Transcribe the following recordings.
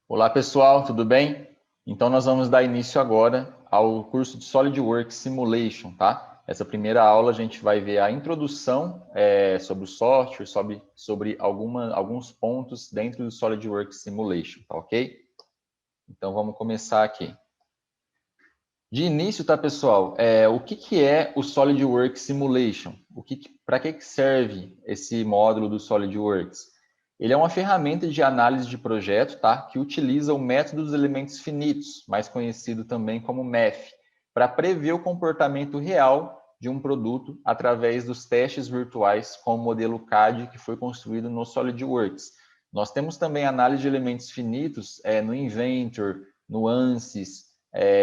Olá pessoal, tudo bem? Então nós vamos dar início agora ao curso de SolidWorks Simulation, tá? Essa primeira aula a gente vai ver a introdução sobre o software, sobre alguns pontos dentro do SolidWorks Simulation, tá ok? Então vamos começar aqui. De início, tá pessoal? O que é o SolidWorks Simulation? Para que serve esse módulo do SolidWorks? Ele é uma ferramenta de análise de projeto, tá? Que utiliza o método dos elementos finitos, mais conhecido também como MEF, para prever o comportamento real de um produto através dos testes virtuais com o modelo CAD que foi construído no SolidWorks. Nós temos também análise de elementos finitos no Inventor, no ANSYS.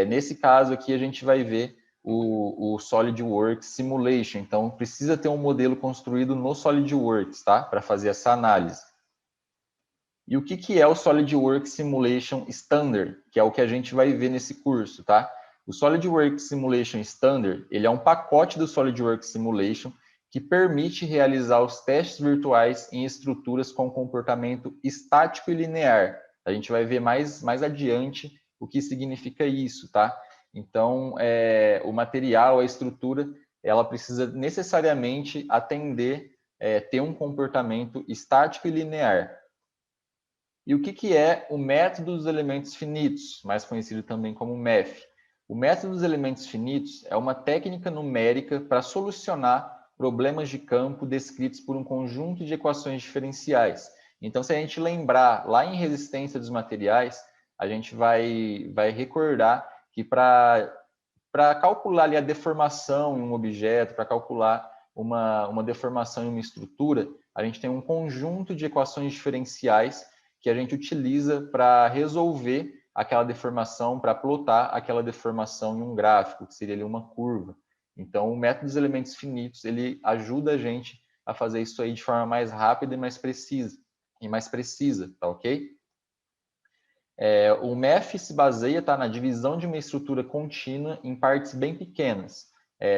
Nesse caso aqui a gente vai ver o SolidWorks Simulation. Então precisa ter um modelo construído no SolidWorks, tá? Para fazer essa análise. E o que é o SolidWorks Simulation Standard, que é o que a gente vai ver nesse curso, tá? O SolidWorks Simulation Standard, ele é um pacote do SolidWorks Simulation que permite realizar os testes virtuais em estruturas com comportamento estático e linear. A gente vai ver mais adiante o que significa isso, tá? Então, o material, a estrutura, ela precisa necessariamente atender, ter um comportamento estático e linear. E o que é o método dos elementos finitos, mais conhecido também como MEF? O método dos elementos finitos é uma técnica numérica para solucionar problemas de campo descritos por um conjunto de equações diferenciais. Então, se a gente lembrar lá em resistência dos materiais, a gente vai recordar que para calcular ali a deformação em um objeto, para calcular uma deformação em uma estrutura, a gente tem um conjunto de equações diferenciais que a gente utiliza para resolver aquela deformação, para plotar aquela deformação em um gráfico, que seria ali uma curva. Então, o método dos elementos finitos, ele ajuda a gente a fazer isso aí de forma mais rápida e mais precisa, tá ok? O MEF se baseia na divisão de uma estrutura contínua em partes bem pequenas,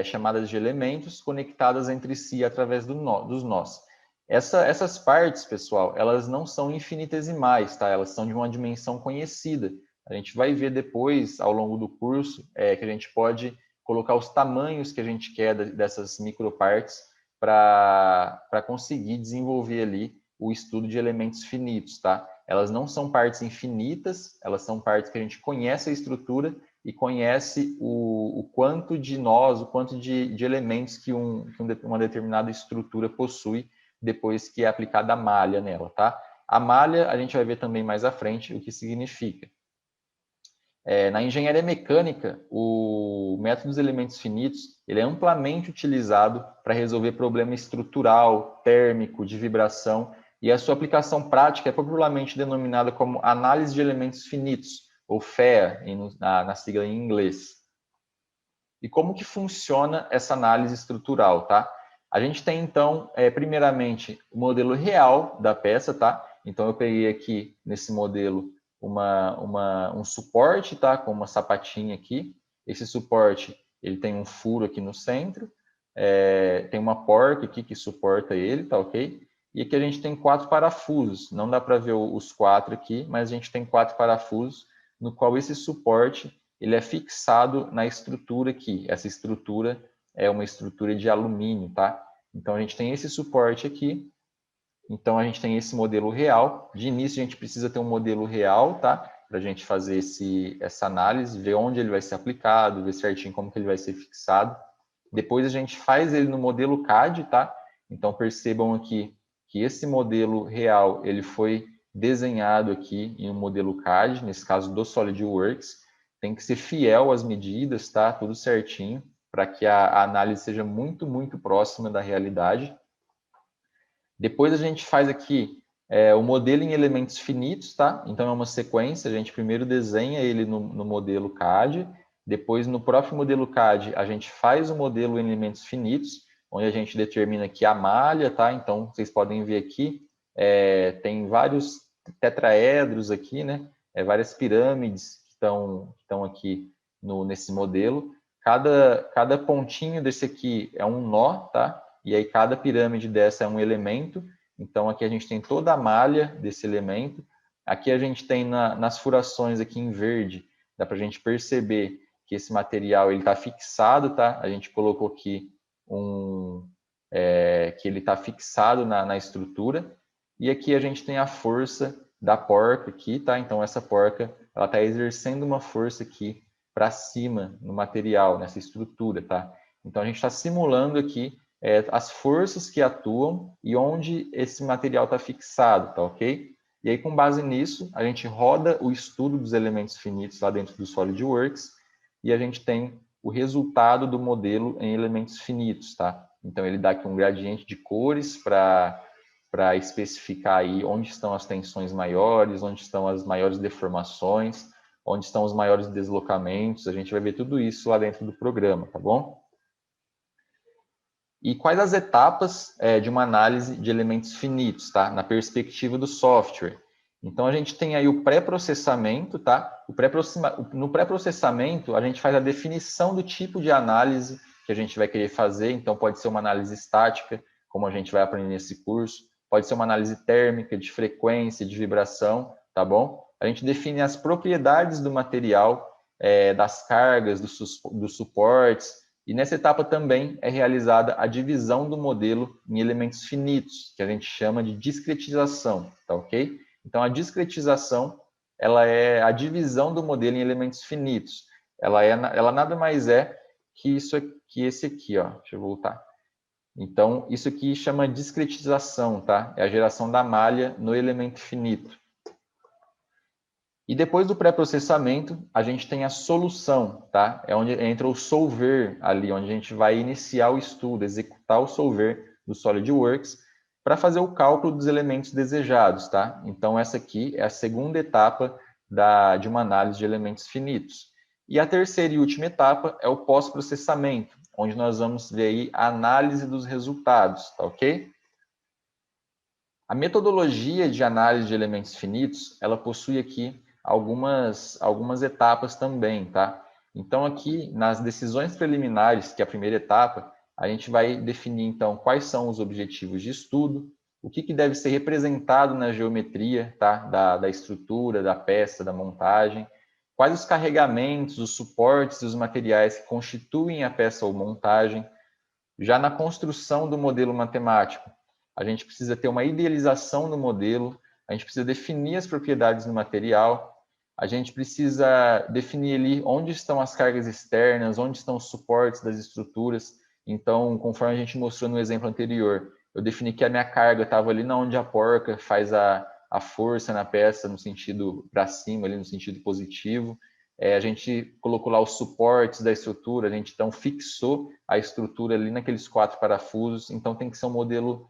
chamadas de elementos, conectadas entre si através dos nós. Essas partes, pessoal, elas não são infinitesimais, tá? Elas são de uma dimensão conhecida. A gente vai ver depois, ao longo do curso, que a gente pode colocar os tamanhos que a gente quer dessas micropartes para conseguir desenvolver ali o estudo de elementos finitos, tá? Elas não são partes infinitas, elas são partes que a gente conhece a estrutura e conhece o quanto de nós, o quanto de elementos que uma determinada estrutura possui depois que é aplicada a malha nela, tá? A malha, a gente vai ver também mais à frente o que significa. Na engenharia mecânica, o método dos elementos finitos ele é amplamente utilizado para resolver problema estrutural, térmico, de vibração, e a sua aplicação prática é popularmente denominada como análise de elementos finitos, ou FEA, na sigla em inglês. E como que funciona essa análise estrutural, tá? A gente tem, então, primeiramente, o modelo real da peça, tá? Então, eu peguei aqui, nesse modelo, um suporte, tá? Com uma sapatinha aqui. Esse suporte, ele tem um furo aqui no centro, tem uma porca aqui que suporta ele, tá ok? E aqui a gente tem 4 parafusos. Não dá para ver os 4 aqui, mas a gente tem 4 parafusos, no qual esse suporte ele é fixado na estrutura aqui. Essa estrutura é uma estrutura de alumínio, tá? Então, a gente tem esse suporte aqui. Então, a gente tem esse modelo real. De início, a gente precisa ter um modelo real, tá? Para a gente fazer essa análise, ver onde ele vai ser aplicado, ver certinho como que ele vai ser fixado. Depois, a gente faz ele no modelo CAD, tá? Então, percebam aqui que esse modelo real, ele foi desenhado aqui em um modelo CAD, nesse caso do SolidWorks. Tem que ser fiel às medidas, tá? Tudo certinho, para que a análise seja muito, muito próxima da realidade. Depois a gente faz aqui o modelo em elementos finitos, tá? Então é uma sequência, a gente primeiro desenha ele no modelo CAD, depois no próprio modelo CAD a gente faz o modelo em elementos finitos, onde a gente determina aqui a malha, tá? Então vocês podem ver aqui, tem vários tetraedros aqui, né? Várias pirâmides que estão aqui nesse modelo. Cada pontinho desse aqui é um nó, tá? E aí cada pirâmide dessa é um elemento. Então aqui a gente tem toda a malha desse elemento. Aqui a gente tem nas furações aqui em verde, dá para a gente perceber que esse material está fixado, tá? A gente colocou aqui que ele está fixado na estrutura. E aqui a gente tem a força da porca aqui, tá? Então essa porca, ela está exercendo uma força aqui para cima no material, nessa estrutura, tá? Então a gente está simulando aqui as forças que atuam e onde esse material está fixado, tá ok? E aí, com base nisso, a gente roda o estudo dos elementos finitos lá dentro do SolidWorks e a gente tem o resultado do modelo em elementos finitos, tá? Então, ele dá aqui um gradiente de cores para especificar aí onde estão as tensões maiores, onde estão as maiores deformações, onde estão os maiores deslocamentos. A gente vai ver tudo isso lá dentro do programa, tá bom? E quais as etapas de uma análise de elementos finitos, tá? Na perspectiva do software. Então, a gente tem aí o pré-processamento, tá? No pré-processamento, a gente faz a definição do tipo de análise que a gente vai querer fazer. Então, pode ser uma análise estática, como a gente vai aprender nesse curso. Pode ser uma análise térmica, de frequência, de vibração, tá bom? A gente define as propriedades do material, das cargas, dos suportes. E nessa etapa também é realizada a divisão do modelo em elementos finitos, que a gente chama de discretização, tá ok? Então, a discretização, ela é a divisão do modelo em elementos finitos. Ela nada mais é que esse aqui, ó. Deixa eu voltar. Então, isso aqui chama discretização, tá? É a geração da malha no elemento finito. E depois do pré-processamento, a gente tem a solução, tá? É onde entra o solver ali, onde a gente vai iniciar o estudo, executar o solver do SolidWorks para fazer o cálculo dos elementos desejados, tá? Então, essa aqui é a segunda etapa de uma análise de elementos finitos. E a terceira e última etapa é o pós-processamento, onde nós vamos ver aí a análise dos resultados, tá ok? A metodologia de análise de elementos finitos, ela possui aqui algumas etapas também, tá? Então, aqui, nas decisões preliminares, que é a primeira etapa, a gente vai definir, então, quais são os objetivos de estudo, o que deve ser representado na geometria, tá? Da estrutura, da peça, da montagem, quais os carregamentos, os suportes e os materiais que constituem a peça ou montagem. Já na construção do modelo matemático, a gente precisa ter uma idealização do modelo, a gente precisa definir as propriedades do material, a gente precisa definir ali onde estão as cargas externas, onde estão os suportes das estruturas. Então, conforme a gente mostrou no exemplo anterior, eu defini que a minha carga estava ali na onde a porca faz a força na peça no sentido para cima, ali no sentido positivo. A gente colocou lá os suportes da estrutura, a gente então fixou a estrutura ali naqueles 4 parafusos, então tem que ser um modelo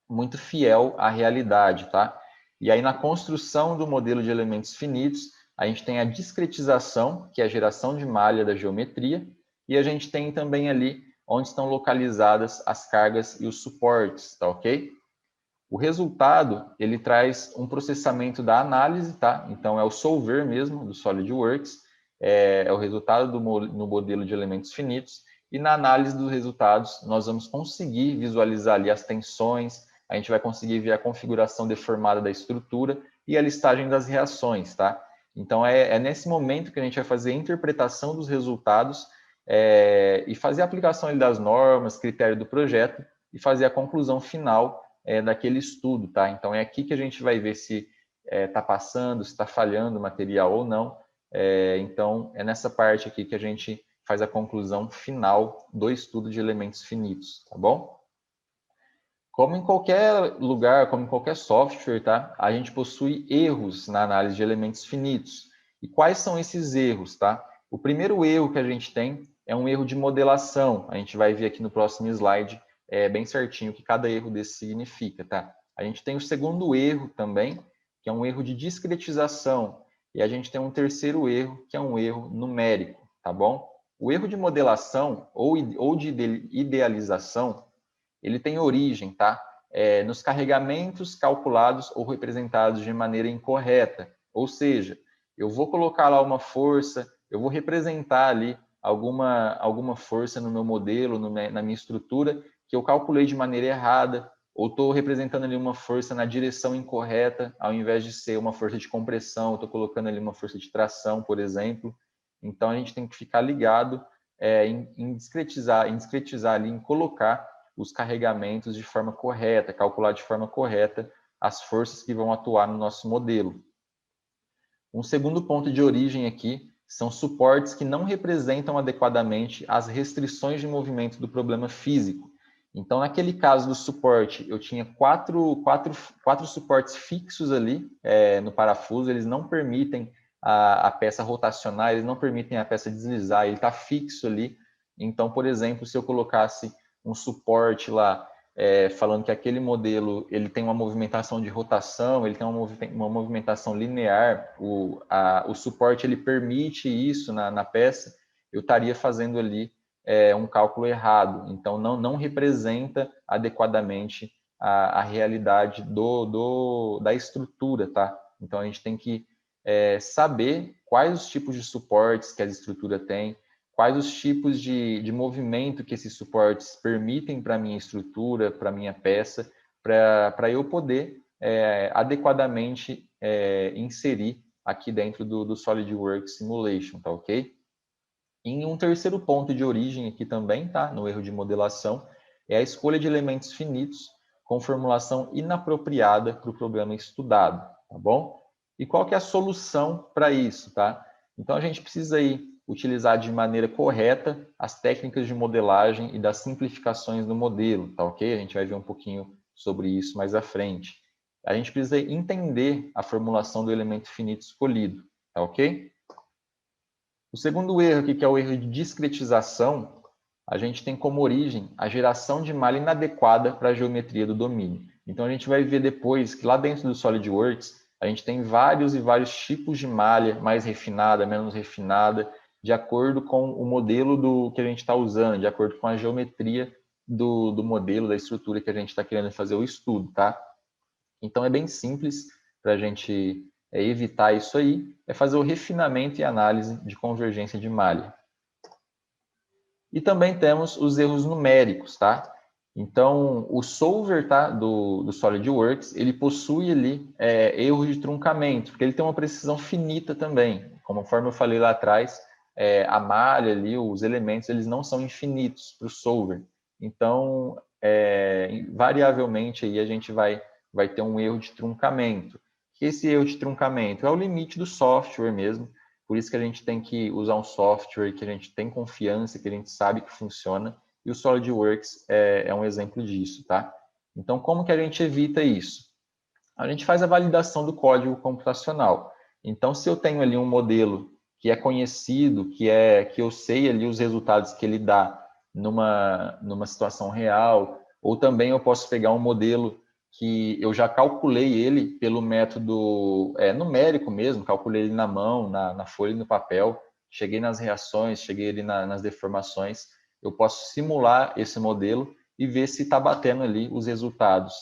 muito fiel à realidade, tá? E aí na construção do modelo de elementos finitos, a gente tem a discretização, que é a geração de malha da geometria, e a gente tem também ali onde estão localizadas as cargas e os suportes, tá ok? O resultado, ele traz um processamento da análise, tá? Então, é o solver mesmo, do SolidWorks, é o resultado no modelo de elementos finitos, e na análise dos resultados, nós vamos conseguir visualizar ali as tensões, a gente vai conseguir ver a configuração deformada da estrutura e a listagem das reações, tá? Então, é nesse momento que a gente vai fazer a interpretação dos resultados e fazer a aplicação ali das normas, critério do projeto e fazer a conclusão final daquele estudo, tá? Então, é aqui que a gente vai ver se está passando, se está falhando o material ou não. Então, é nessa parte aqui que a gente faz a conclusão final do estudo de elementos finitos, tá bom? Como em qualquer lugar, como em qualquer software, tá? A gente possui erros na análise de elementos finitos. E quais são esses erros, tá? O primeiro erro que a gente tem é um erro de modelação. A gente vai ver aqui no próximo slide bem certinho o que cada erro desse significa, tá? A gente tem o segundo erro também, que é um erro de discretização. E a gente tem um terceiro erro, que é um erro numérico, tá bom? O erro de modelação ou de idealização, ele tem origem, tá? Nos carregamentos calculados ou representados de maneira incorreta. Ou seja, eu vou colocar lá uma força, eu vou representar ali alguma força no meu modelo, na minha estrutura, que eu calculei de maneira errada, ou estou representando ali uma força na direção incorreta, ao invés de ser uma força de compressão, eu estou colocando ali uma força de tração, por exemplo. Então, a gente tem que ficar ligado em discretizar ali, em colocar os carregamentos de forma correta, calcular de forma correta as forças que vão atuar no nosso modelo. Um segundo ponto de origem aqui são suportes que não representam adequadamente as restrições de movimento do problema físico. Então, naquele caso do suporte, eu tinha quatro suportes fixos ali no parafuso, eles não permitem a peça rotacionar, eles não permitem a peça deslizar, ele está fixo ali. Então, por exemplo, se eu colocasse um suporte lá, falando que aquele modelo ele tem uma movimentação de rotação, ele tem uma movimentação linear, o suporte ele permite isso na peça, eu estaria fazendo ali um cálculo errado, então não representa adequadamente a realidade da estrutura, tá? Então a gente tem que saber quais os tipos de suportes que a estrutura tem, quais os tipos de movimento que esses suportes permitem para a minha estrutura, para a minha peça, para eu poder adequadamente inserir aqui dentro do SolidWorks Simulation, tá ok? Em um terceiro ponto de origem aqui também, tá? No erro de modelação, é a escolha de elementos finitos com formulação inapropriada para o problema estudado, tá bom? E qual que é a solução para isso, tá? Então, a gente precisa aí utilizar de maneira correta as técnicas de modelagem e das simplificações do modelo, tá ok? A gente vai ver um pouquinho sobre isso mais à frente. A gente precisa entender a formulação do elemento finito escolhido, tá ok? O segundo erro aqui, que é o erro de discretização, a gente tem como origem a geração de malha inadequada para a geometria do domínio. Então, a gente vai ver depois que lá dentro do SolidWorks, a gente tem vários e vários tipos de malha, mais refinada, menos refinada, de acordo com o modelo que a gente está usando, de acordo com a geometria do modelo, da estrutura que a gente está querendo fazer o estudo, tá? Então, é bem simples para a gente evitar isso aí, é fazer o refinamento e análise de convergência de malha. E também temos os erros numéricos, tá? Então, o solver do SolidWorks, ele possui ali erros de truncamento, porque ele tem uma precisão finita também. Conforme eu falei lá atrás, a malha ali, os elementos, eles não são infinitos para o solver. Então, variavelmente aí a gente vai ter um erro de truncamento. Esse erro de truncamento é o limite do software mesmo, por isso que a gente tem que usar um software que a gente tem confiança, que a gente sabe que funciona, e o SolidWorks é um exemplo disso, tá? Então, como que a gente evita isso? A gente faz a validação do código computacional. Então, se eu tenho ali um modelo que é conhecido, que eu sei ali os resultados que ele dá numa situação real, ou também eu posso pegar um modelo que eu já calculei ele pelo método numérico mesmo, calculei ele na mão, na folha e no papel, cheguei nas reações, cheguei ali nas deformações, eu posso simular esse modelo e ver se está batendo ali os resultados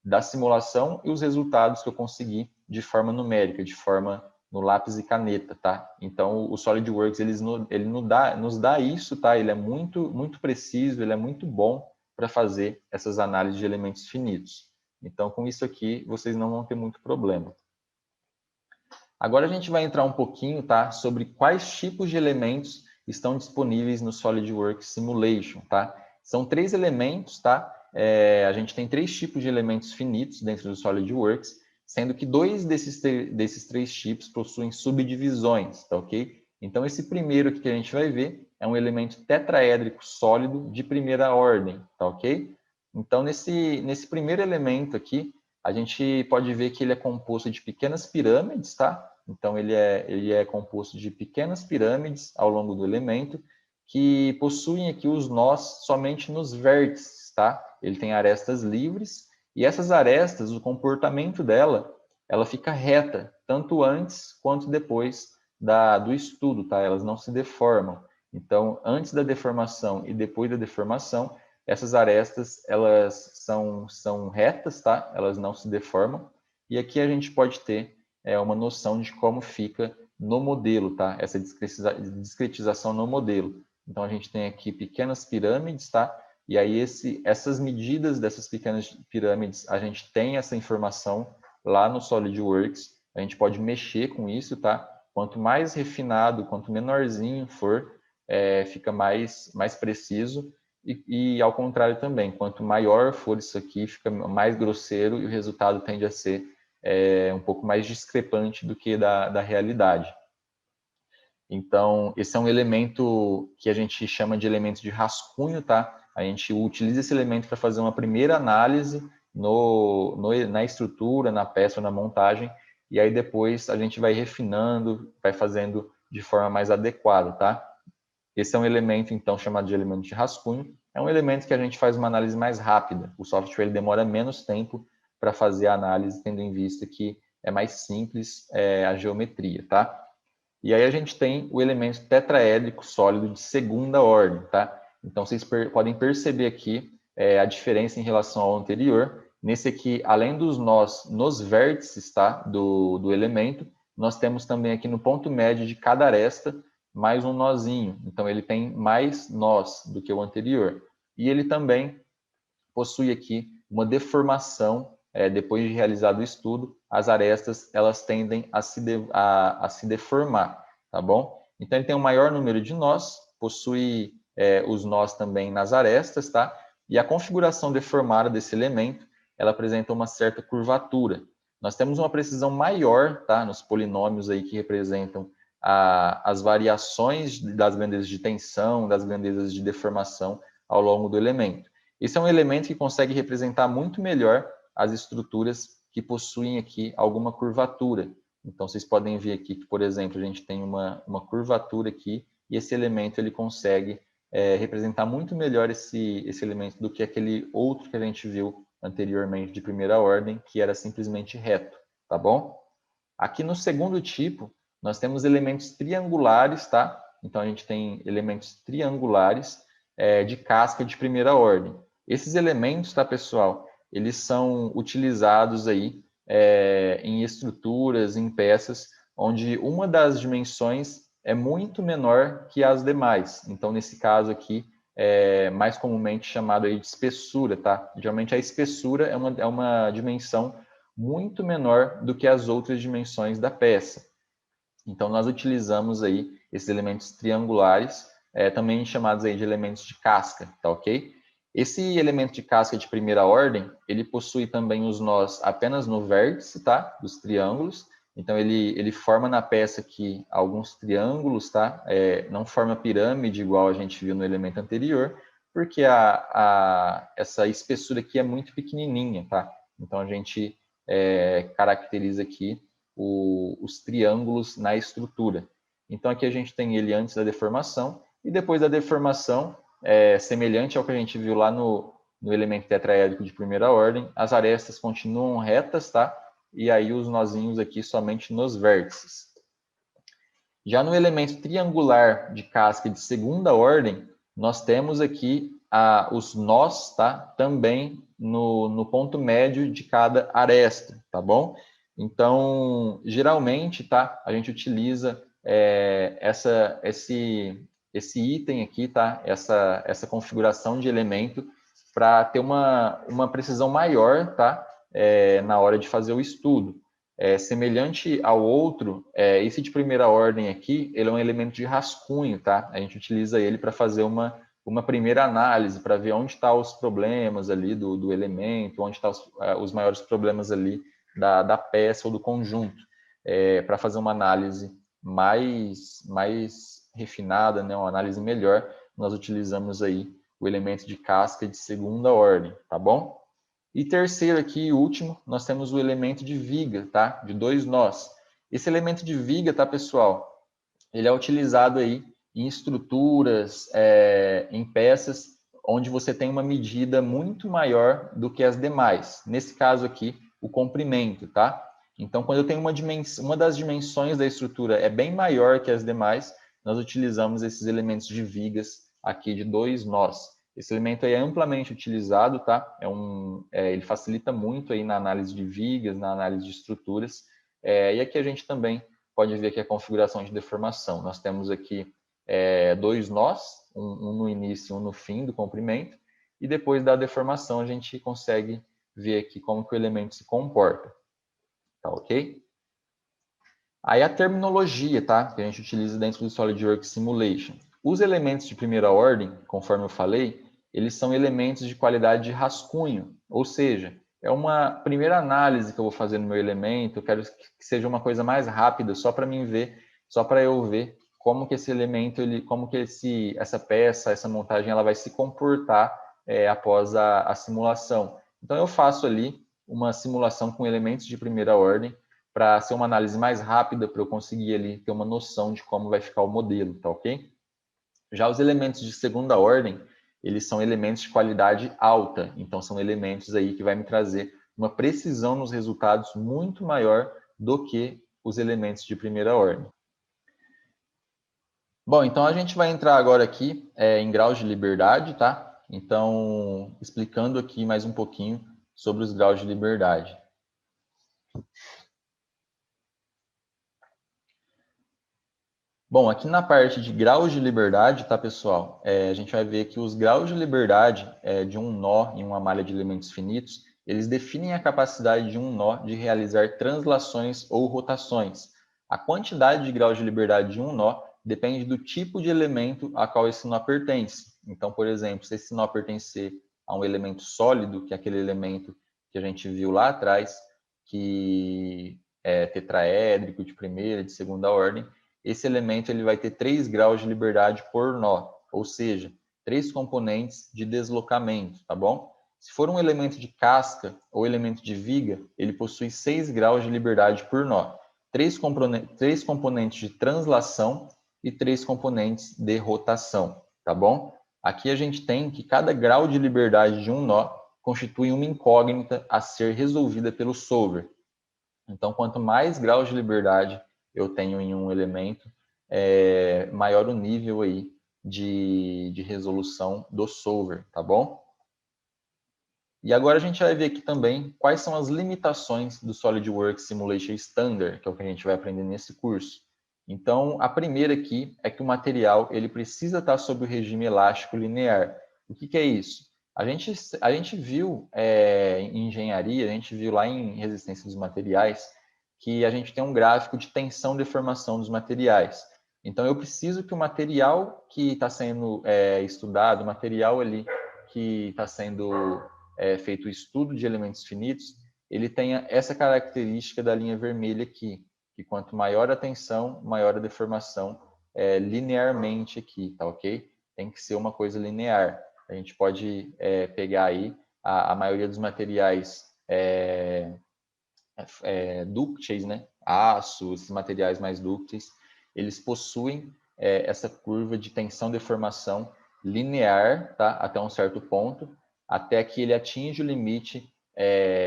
da simulação e os resultados que eu consegui de forma numérica, de forma no lápis e caneta, tá? Então, o SolidWorks, ele nos dá isso, tá? Ele é muito, muito preciso, ele é muito bom para fazer essas análises de elementos finitos. Então, com isso aqui, vocês não vão ter muito problema. Agora a gente vai entrar um pouquinho, tá? Sobre quais tipos de elementos estão disponíveis no SolidWorks Simulation, tá? São 3 elementos, tá? A gente tem 3 tipos de elementos finitos dentro do SolidWorks, sendo que 2 desses 3 tipos possuem subdivisões, tá ok? Então, esse primeiro aqui que a gente vai ver é um elemento tetraédrico sólido de primeira ordem, tá ok? Então, nesse primeiro elemento aqui, a gente pode ver que ele é composto de pequenas pirâmides, tá? Então, ele é composto de pequenas pirâmides ao longo do elemento, que possuem aqui os nós somente nos vértices, tá? Ele tem arestas livres, e essas arestas, o comportamento dela, ela fica reta, tanto antes quanto depois do estudo, tá? Elas não se deformam. Então, antes da deformação e depois da deformação, essas arestas, elas são retas, tá? Elas não se deformam. E aqui a gente pode ter uma noção de como fica no modelo, tá? Essa discretização no modelo. Então, a gente tem aqui pequenas pirâmides, tá? E aí essas medidas dessas pequenas pirâmides, a gente tem essa informação lá no SolidWorks, a gente pode mexer com isso, tá? Quanto mais refinado, quanto menorzinho for, fica mais preciso. E ao contrário também, quanto maior for isso aqui, fica mais grosseiro e o resultado tende a ser um pouco mais discrepante do que da realidade. Então, esse é um elemento que a gente chama de elemento de rascunho, tá? A gente utiliza esse elemento para fazer uma primeira análise na estrutura, na peça ou na montagem, e aí depois a gente vai refinando, vai fazendo de forma mais adequada, tá? Esse é um elemento, então, chamado de elemento de rascunho. É um elemento que a gente faz uma análise mais rápida. O software ele demora menos tempo para fazer a análise, tendo em vista que é mais simples a geometria, tá? E aí a gente tem o elemento tetraédrico sólido de segunda ordem, tá? Então, vocês podem perceber aqui a diferença em relação ao anterior. Nesse aqui, além dos nós nos vértices, tá? Do elemento, nós temos também aqui no ponto médio de cada aresta mais um nozinho. Então, ele tem mais nós do que o anterior. E ele também possui aqui uma deformação, depois de realizado o estudo, as arestas elas tendem a se deformar, tá bom? Então ele tem um maior número de nós, possui os nós também nas arestas, tá? E a configuração deformada desse elemento, ela apresenta uma certa curvatura. Nós temos uma precisão maior, tá? Nos polinômios aí que representam as variações das grandezas de tensão, das grandezas de deformação ao longo do elemento. Esse é um elemento que consegue representar muito melhor as estruturas que possuem aqui alguma curvatura. Então, vocês podem ver aqui que, por exemplo, a gente tem uma curvatura aqui e esse elemento ele consegue representar muito melhor esse elemento do que aquele outro que a gente viu anteriormente de primeira ordem, que era simplesmente reto, tá bom? Aqui no segundo tipo, nós temos elementos triangulares, tá? Então, a gente tem elementos triangulares de casca de primeira ordem. Esses elementos, tá, pessoal, eles são utilizados aí em estruturas, em peças, onde uma das dimensões é muito menor que as demais. Então, nesse caso aqui, é mais comumente chamado aí de espessura, tá? Geralmente a espessura é uma dimensão muito menor do que as outras dimensões da peça. Então, nós utilizamos aí esses elementos triangulares, também chamados aí de elementos de casca, tá ok? Esse elemento de casca de primeira ordem, ele possui também os nós apenas no vértice, tá? Dos triângulos. Então, ele forma na peça aqui alguns triângulos, tá? Não forma pirâmide igual a gente viu no elemento anterior, porque essa espessura aqui é muito pequenininha, tá? Então, a gente caracteriza aqui os triângulos na estrutura. Então, aqui a gente tem ele antes da deformação, e depois da deformação, semelhante ao que a gente viu lá no elemento tetraédrico de primeira ordem, as arestas continuam retas, tá? E aí os nozinhos aqui somente nos vértices. Já no elemento triangular de casca de segunda ordem, nós temos aqui os nós, tá? Também no ponto médio de cada aresta, tá bom? Então, geralmente, tá? A gente utiliza esse item aqui, tá? Essa configuração de elemento para ter uma precisão maior, tá? Na hora de fazer o estudo. Semelhante ao outro, esse de primeira ordem aqui, ele é um elemento de rascunho, tá? A gente utiliza ele para fazer uma primeira análise, para ver onde estão os problemas ali do elemento, onde estão os maiores problemas ali da peça ou do conjunto, para fazer uma análise mais refinada, né? Uma análise melhor, nós utilizamos aí o elemento de casca de segunda ordem, tá bom? E terceiro aqui, último, nós temos o elemento de viga, tá? De dois nós. Esse elemento de viga, tá, pessoal? Ele é utilizado aí em estruturas, em peças, onde você tem uma medida muito maior do que as demais. Nesse caso aqui, o comprimento, tá? Então, quando eu tenho uma das dimensões da estrutura é bem maior que as demais, nós utilizamos esses elementos de vigas aqui de dois nós. Esse elemento aí é amplamente utilizado, tá? Ele facilita muito aí na análise de vigas, na análise de estruturas. E aqui a gente também pode ver aqui a configuração de deformação. Nós temos aqui dois nós, um no início e um no fim do comprimento, e depois da deformação a gente consegue ver aqui como que o elemento se comporta. Tá ok? Aí a terminologia, tá? Que a gente utiliza dentro do SolidWorks Simulation. Os elementos de primeira ordem, conforme eu falei, eles são elementos de qualidade de rascunho, ou seja, é uma primeira análise que eu vou fazer no meu elemento, eu quero que seja uma coisa mais rápida, só para mim ver, só para eu ver como que esse elemento, como que essa peça, essa montagem, ela vai se comportar após a simulação. Então eu faço ali uma simulação com elementos de primeira ordem, para ser uma análise mais rápida, para eu conseguir ali ter uma noção de como vai ficar o modelo, tá ok? Já os elementos de segunda ordem, eles são elementos de qualidade alta, então são elementos aí que vai me trazer uma precisão nos resultados muito maior do que os elementos de primeira ordem. Bom, então a gente vai entrar agora aqui em graus de liberdade, tá? Então, explicando aqui mais um pouquinho sobre os graus de liberdade. Bom, aqui na parte de graus de liberdade, tá, pessoal? A gente vai ver que os graus de liberdade de um nó em uma malha de elementos finitos, eles definem a capacidade de um nó de realizar translações ou rotações. A quantidade de graus de liberdade de um nó depende do tipo de elemento a qual esse nó pertence. Então, por exemplo, se esse nó pertencer a um elemento sólido, que é aquele elemento que a gente viu lá atrás, que é tetraédrico de primeira e de segunda ordem, esse elemento ele vai ter 3 graus de liberdade por nó, ou seja, 3 componentes de deslocamento, tá bom? Se for um elemento de casca ou elemento de viga, ele possui 6 graus de liberdade por nó, 3 componentes de translação e 3 componentes de rotação, tá bom? Aqui a gente tem que cada grau de liberdade de um nó constitui uma incógnita a ser resolvida pelo solver. Então, quanto mais graus de liberdade eu tenho em um elemento, maior o nível aí de resolução do solver, tá bom? E agora a gente vai ver aqui também quais são as limitações do SolidWorks Simulation Standard, que é o que a gente vai aprender nesse curso. Então, a primeira aqui é que o material ele precisa estar sob o regime elástico linear. O que é isso? A gente viu em engenharia, a gente viu lá em resistência dos materiais, que a gente tem um gráfico de tensão e deformação dos materiais. Então, eu preciso que o material que está sendo estudado, o material ali que está sendo feito o estudo de elementos finitos, ele tenha essa característica da linha vermelha aqui, que quanto maior a tensão, maior a deformação linearmente aqui, tá ok? Tem que ser uma coisa linear. A gente pode pegar aí a maioria dos materiais dúcteis, né? Aço, esses materiais mais dúcteis, eles possuem essa curva de tensão-deformação linear, tá? Até um certo ponto, até que ele atinge o limite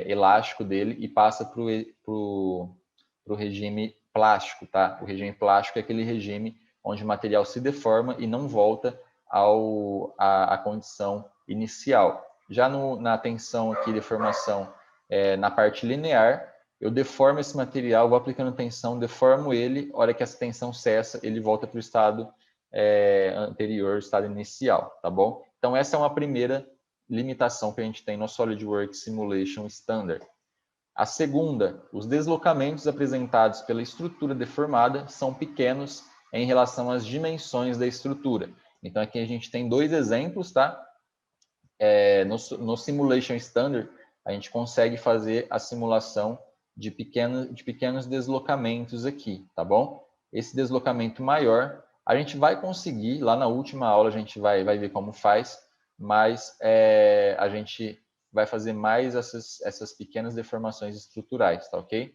elástico dele e passa para o regime plástico, tá? O regime plástico é aquele regime onde o material se deforma e não volta à condição inicial. Já na tensão aqui, deformação na parte linear, eu deformo esse material, vou aplicando tensão, deformo ele, a hora que essa tensão cessa, ele volta para o estado anterior, o estado inicial, tá bom? Então, essa é uma primeira limitação que a gente tem no SolidWorks Simulation Standard. A segunda, os deslocamentos apresentados pela estrutura deformada são pequenos em relação às dimensões da estrutura. Então, aqui a gente tem 2 exemplos, tá? No Simulation Standard, a gente consegue fazer a simulação de pequenos deslocamentos aqui, tá bom? Esse deslocamento maior, a gente vai conseguir, lá na última aula a gente vai ver como faz, mas a gente vai fazer mais essas pequenas deformações estruturais, tá ok?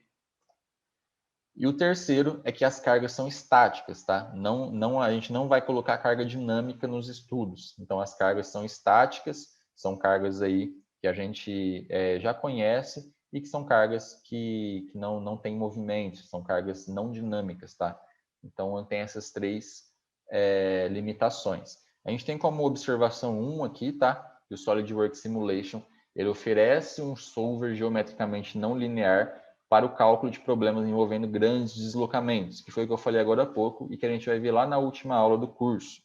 E o terceiro é que as cargas são estáticas, tá? A gente não vai colocar carga dinâmica nos estudos. Então, as cargas são estáticas, são cargas aí que a gente já conhece e que são cargas que não têm movimento, são cargas não dinâmicas, tá? Então, tem essas 3 limitações. A gente tem como observação 1 aqui, tá? Que o SolidWorks Simulation, ele oferece um solver geometricamente não linear para o cálculo de problemas envolvendo grandes deslocamentos, que foi o que eu falei agora há pouco e que a gente vai ver lá na última aula do curso.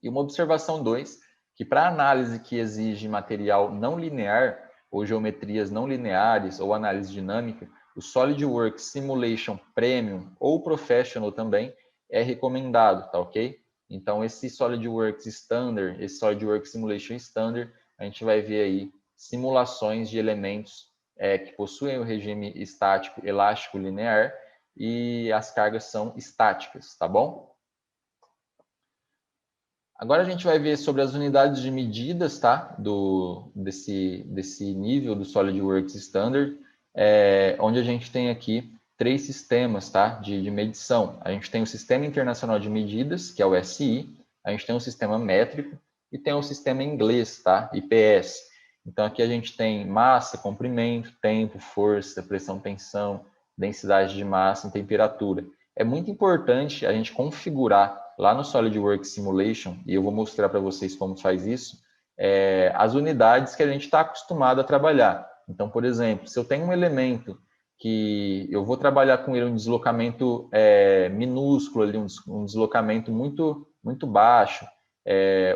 E uma observação 2, que para análise que exige material não linear, ou geometrias não lineares, ou análise dinâmica, o SolidWorks Simulation Premium ou Professional também é recomendado, tá ok? Então, esse SolidWorks Standard, esse SolidWorks Simulation Standard, a gente vai ver aí simulações de elementos que possuem o regime estático, elástico, linear, e as cargas são estáticas, tá bom? Agora a gente vai ver sobre as unidades de medidas, tá? Desse nível do SolidWorks Standard, onde a gente tem aqui 3 sistemas, tá? De medição. A gente tem o Sistema Internacional de Medidas, que é o SI, a gente tem o sistema métrico e tem o sistema inglês, tá? IPS. Então aqui a gente tem massa, comprimento, tempo, força, pressão, tensão, densidade de massa e temperatura. É muito importante a gente configurar lá no SolidWorks Simulation, e eu vou mostrar para vocês como faz isso, as unidades que a gente está acostumado a trabalhar. Então, por exemplo, se eu tenho um elemento que eu vou trabalhar com ele um deslocamento minúsculo, ali, um deslocamento muito, muito baixo,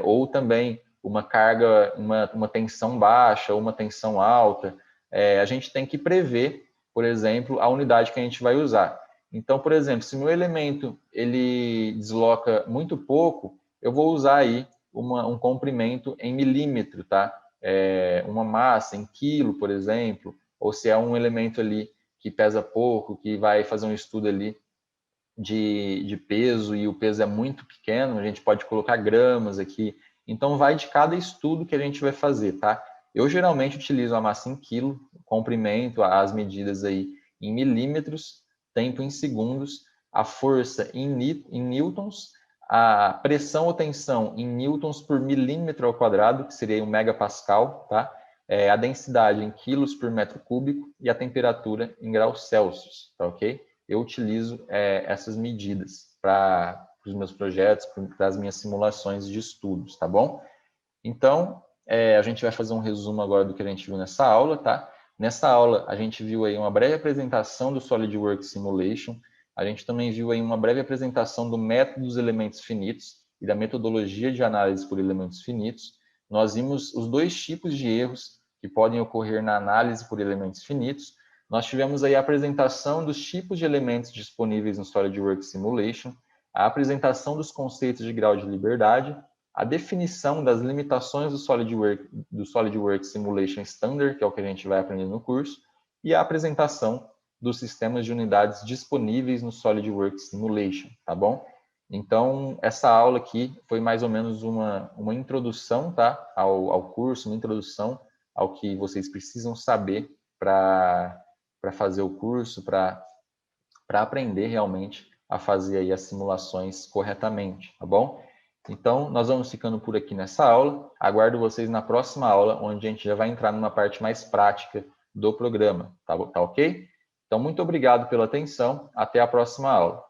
ou também uma carga, uma tensão baixa ou uma tensão alta, a gente tem que prever, por exemplo, a unidade que a gente vai usar. Então, por exemplo, se meu elemento ele desloca muito pouco, eu vou usar aí um comprimento em milímetro, tá? Uma massa em quilo, por exemplo, ou se é um elemento ali que pesa pouco, que vai fazer um estudo ali de peso e o peso é muito pequeno, a gente pode colocar gramas aqui. Então, vai de cada estudo que a gente vai fazer, tá? Eu geralmente utilizo a massa em quilo, comprimento, as medidas aí em milímetros, tempo em segundos, a força em newtons, a pressão ou tensão em newtons por milímetro ao quadrado, que seria um megapascal, tá? A densidade em quilos por metro cúbico e a temperatura em graus Celsius, tá ok? Eu utilizo essas medidas para os meus projetos, para as minhas simulações de estudos, tá bom? Então, a gente vai fazer um resumo agora do que a gente viu nessa aula, tá? Nessa aula, a gente viu aí uma breve apresentação do SolidWorks Simulation, a gente também viu aí uma breve apresentação do método dos elementos finitos e da metodologia de análise por elementos finitos. Nós vimos os 2 tipos de erros que podem ocorrer na análise por elementos finitos. Nós tivemos aí a apresentação dos tipos de elementos disponíveis no SolidWorks Simulation, a apresentação dos conceitos de grau de liberdade, a definição das limitações do SolidWorks Simulation Standard, que é o que a gente vai aprender no curso, e a apresentação dos sistemas de unidades disponíveis no SolidWorks Simulation, tá bom? Então, essa aula aqui foi mais ou menos uma introdução, tá, ao curso, uma introdução ao que vocês precisam saber para fazer o curso, para aprender realmente a fazer aí as simulações corretamente, tá bom? Então, nós vamos ficando por aqui nessa aula. Aguardo vocês na próxima aula, onde a gente já vai entrar numa parte mais prática do programa, tá ok? Então, muito obrigado pela atenção. Até a próxima aula.